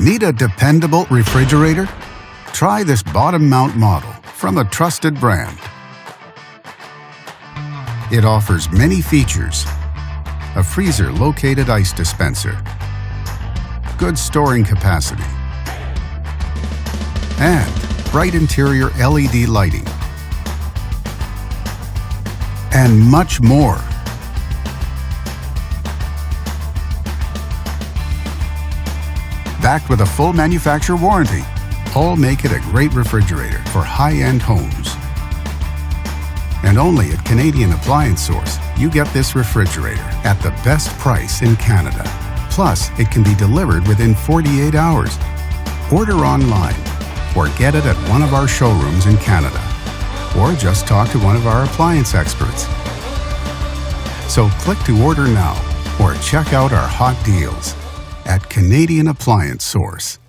Need a dependable refrigerator? Try this bottom mount model from a trusted brand. It offers many features: a freezer-located ice dispenser, good storing capacity, and bright interior LED lighting, and much more. Backed with a full manufacturer warranty, all make it a great refrigerator for high-end homes. And only at Canadian Appliance Source, you get this refrigerator at the best price in Canada. Plus, it can be delivered within 48 hours. Order online or get it at one of our showrooms in Canada. Or just talk to one of our appliance experts. So click to order now or check out our hot deals at Canadian Appliance Source.